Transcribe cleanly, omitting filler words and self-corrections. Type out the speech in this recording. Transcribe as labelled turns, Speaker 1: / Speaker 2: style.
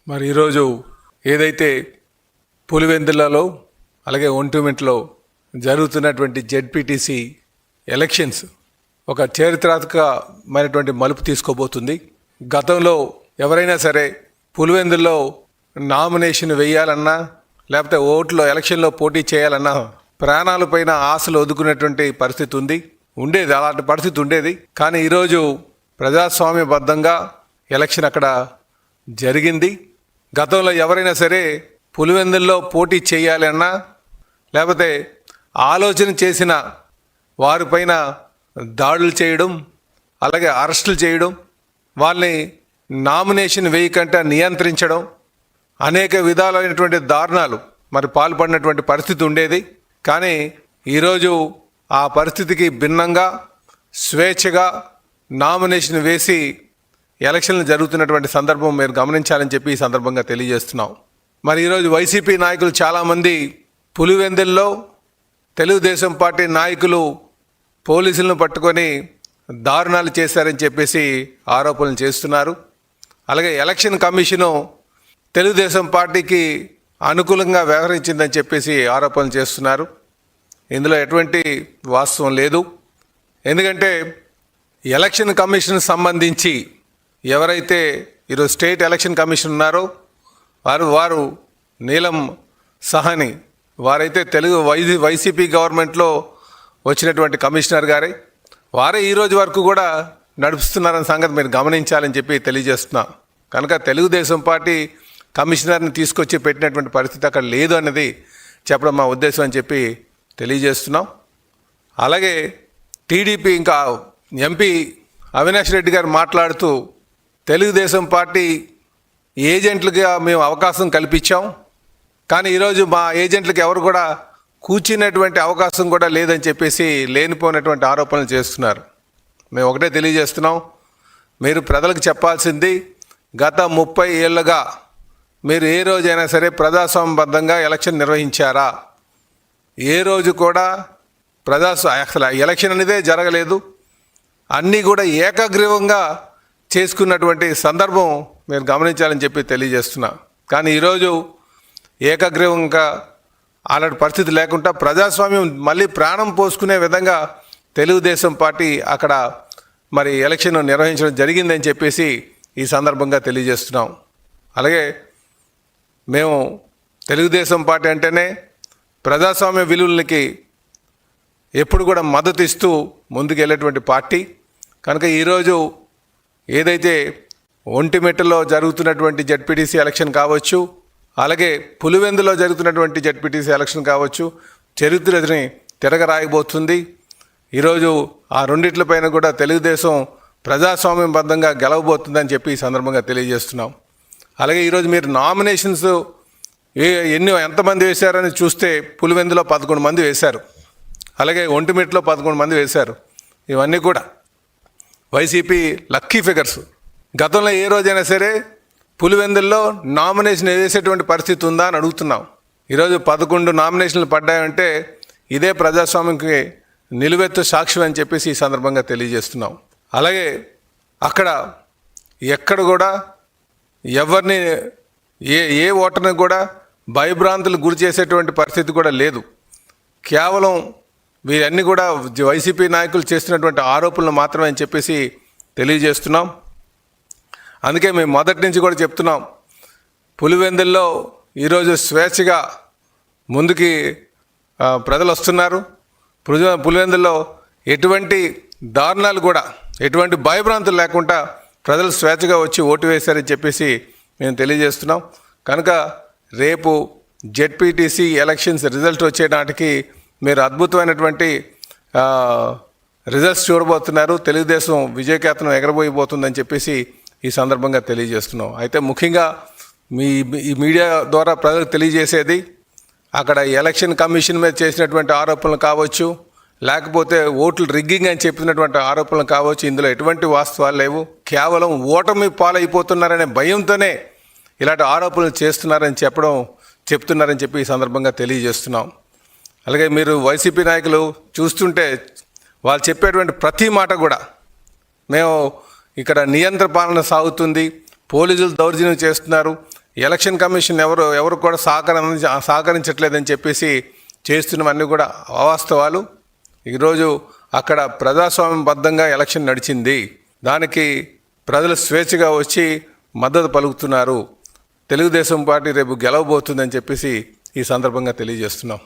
Speaker 1: మరి ఈరోజు ఏదైతే పులివెందులలో అలాగే ఒంటిమింట్లో జరుగుతున్నటువంటి జెడ్పీటీసీ ఎలక్షన్స్ ఒక చారిత్రాత్మకమైనటువంటి మలుపు తీసుకోబోతుంది. గతంలో ఎవరైనా సరే పులివెందుల్లో నామినేషన్ వేయాలన్నా లేకపోతే ఓట్లో ఎలక్షన్లో పోటీ చేయాలన్నా ప్రాణాలపైన ఆశలు వదుకునేటువంటి పరిస్థితి ఉండేది. అలాంటి పరిస్థితి ఉండేది. కానీ ఈరోజు ప్రజాస్వామ్యబద్ధంగా ఎలక్షన్ అక్కడ జరిగింది. గతంలో ఎవరైనా సరే పులివెందుల్లో పోటీ చేయాలన్నా లేకపోతే ఆలోచన చేసిన వారిపైన దాడులు చేయడం, అలాగే అరెస్టులు చేయడం, వాళ్ళని నామినేషన్ వేయకంటే నియంత్రించడం, అనేక విధాలైనటువంటి దారుణాలు మరి పాల్పడినటువంటి పరిస్థితి ఉండేది. కానీ ఈరోజు ఆ పరిస్థితికి భిన్నంగా స్వేచ్ఛగా నామినేషన్ వేసి ఎలక్షన్లు జరుగుతున్నటువంటి సందర్భం మీరు గమనించాలని చెప్పి ఈ సందర్భంగా తెలియజేస్తున్నాం. మరి ఈరోజు వైసీపీ నాయకులు చాలామంది పులివెందుల్లో తెలుగుదేశం పార్టీ నాయకులు పోలీసులను పట్టుకొని దారుణాలు చేశారని చెప్పేసి ఆరోపణలు చేస్తున్నారు. అలాగే ఎలక్షన్ కమిషను తెలుగుదేశం పార్టీకి అనుకూలంగా వ్యవహరించిందని చెప్పేసి ఆరోపణలు చేస్తున్నారు. ఇందులో ఎటువంటి వాస్తవం లేదు. ఎందుకంటే ఎలక్షన్ కమిషన్ సంబంధించి ఎవరైతే ఈరోజు స్టేట్ ఎలక్షన్ కమిషన్ ఉన్నారో వారు నీలం సహాని వారైతే వైసీపీ గవర్నమెంట్లో వచ్చినటువంటి కమిషనర్ గారే వారే ఈరోజు వరకు కూడా నడుపుతున్నారన్న సంగతి మీరు గమనించాలని చెప్పి తెలియజేస్తున్నా. కనుక తెలుగుదేశం పార్టీ కమిషనర్ని తీసుకొచ్చి పెట్టినటువంటి పరిస్థితి అక్కడ లేదు అన్నది చెప్పడం మా ఉద్దేశం అని చెప్పి తెలియజేస్తున్నాం. అలాగే టీడీపీ ఇంకా ఎంపీ అవినాష్ రెడ్డి గారు మాట్లాడుతూ తెలుగుదేశం పార్టీ ఏజెంట్లుగా మేము అవకాశం కల్పించాం, కానీ ఈరోజు మా ఏజెంట్లకు ఎవరు కూడా కూర్చునేటువంటి అవకాశం కూడా లేదని చెప్పేసి లేనిపోయినటువంటి ఆరోపణలు చేస్తున్నారు. మేము ఒకటే తెలియజేస్తున్నాం, మీరు ప్రజలకు చెప్పాల్సింది గత 30 ఏళ్ళుగా మీరు ఏ రోజైనా సరే ప్రజాస్వామ్యబద్ధంగా ఎలక్షన్ నిర్వహించారా? ఏ రోజు కూడా అసలు ఎలక్షన్ అనేదే జరగలేదు. అన్నీ కూడా ఏకగ్రీవంగా చేసుకున్నటువంటి సందర్భం మీరు గమనించాలని చెప్పి తెలియజేస్తున్నా. కానీ ఈరోజు ఏకగ్రీవంగా అలాంటి పరిస్థితి లేకుండా ప్రజాస్వామ్యం మళ్ళీ ప్రాణం పోసుకునే విధంగా తెలుగుదేశం పార్టీ అక్కడ మరి ఎలక్షన్ నిర్వహించడం జరిగిందని చెప్పేసి ఈ సందర్భంగా తెలియజేస్తున్నాం. అలాగే మేము తెలుగుదేశం పార్టీ అంటేనే ప్రజాస్వామ్య విలువలకి ఎప్పుడు కూడా మద్దతు ఇస్తూ ముందుకు వెళ్ళేటువంటి పార్టీ. కనుక ఈరోజు ఏదైతే ఒంటిమిట్టలో జరుగుతున్నటువంటి జెడ్పీటీసీ ఎలక్షన్ కావచ్చు, అలాగే పులివెందులో జరుగుతున్నటువంటి జెడ్పీటీసీ ఎలక్షన్ కావచ్చు, చరిత్రని తిరగరాయబోతుంది. ఈరోజు ఆ రెండిట్లపైన కూడా తెలుగుదేశం ప్రజాస్వామ్యబద్ధంగా గెలవబోతుందని చెప్పి ఈ సందర్భంగా తెలియజేస్తున్నాం. అలాగే ఈరోజు మీరు నామినేషన్స్ ఎంతమంది వేశారని చూస్తే పులివెందులో 11 మంది వేశారు, అలాగే ఒంటిమిట్టలో 11 మంది వేశారు. ఇవన్నీ కూడా వైసీపీ లక్కీ ఫిగర్స్. గతంలో ఏ రోజైనా సరే పులివెందుల్లో నామినేషన్ వేసేటువంటి పరిస్థితి ఉందా అని అడుగుతున్నాం. ఈరోజు 11 నామినేషన్లు పడ్డాయంటే ఇదే ప్రజాస్వామ్యంకి నిలువెత్తు సాక్ష్యం అని చెప్పేసి ఈ సందర్భంగా తెలియజేస్తున్నాం. అలాగే అక్కడ ఎక్కడ కూడా ఎవరిని ఏ ఓటర్ని కూడా భయభ్రాంతులు గురి చేసేటువంటి పరిస్థితి కూడా లేదు. కేవలం వీరన్నీ కూడా వైసీపీ నాయకులు చేస్తున్నటువంటి ఆరోపణలు మాత్రమే అని చెప్పేసి తెలియజేస్తున్నాం. అందుకే మేము మొదటి నుంచి కూడా చెప్తున్నాం, పులివెందుల్లో ఈరోజు స్వేచ్ఛగా ముందుకి ప్రజలు వస్తున్నారు. పులివెందుల్లో ఎటువంటి దారుణాలు కూడా ఎటువంటి భయభ్రాంతులు లేకుండా ప్రజలు స్వేచ్ఛగా వచ్చి ఓటు వేశారని చెప్పేసి మేము తెలియజేస్తున్నాం. కనుక రేపు జెడ్పీటీసీ ఎలక్షన్స్ రిజల్ట్ వచ్చే నాటికి మీరు అద్భుతమైనటువంటి రిజల్ట్స్ చూడబోతున్నారు. తెలుగుదేశం విజయకేతనం ఎగరబోయిపోతుందని చెప్పేసి ఈ సందర్భంగా తెలియజేస్తున్నాం. అయితే ముఖ్యంగా ఈ మీడియా ద్వారా ప్రజలకు తెలియజేసేది, అక్కడ ఎలక్షన్ కమిషన్ మీద చేసినటువంటి ఆరోపణలు కావచ్చు, లేకపోతే ఓట్లు రిగ్గింగ్ అని చెప్పినటువంటి ఆరోపణలు కావచ్చు, ఇందులో ఎటువంటి వాస్తవాలు లేవు. కేవలం ఓటమి పాలైపోతున్నారనే భయంతోనే ఇలాంటి ఆరోపణలు చెప్తున్నారని చెప్పి ఈ సందర్భంగా తెలియజేస్తున్నాం. అలాగే మీరు వైసీపీ నాయకులు చూస్తుంటే వాళ్ళు చెప్పేటువంటి ప్రతి మాట కూడా మేము ఇక్కడ నియంత్రణ పాలన సాగుతుంది, పోలీసులు దౌర్జన్యం చేస్తున్నారు, ఎలక్షన్ కమిషన్ ఎవరు కూడా సహకరించట్లేదని చెప్పేసి చేస్తున్నవన్నీ కూడా అవాస్తవాలు. ఈరోజు అక్కడ ప్రజాస్వామ్యబద్ధంగా ఎలక్షన్ నడిచింది. దానికి ప్రజలు స్వేచ్ఛగా వచ్చి మద్దతు పలుకుతున్నారు. తెలుగుదేశం పార్టీ రేపు గెలవబోతుందని చెప్పేసి ఈ సందర్భంగా తెలియజేస్తున్నాం.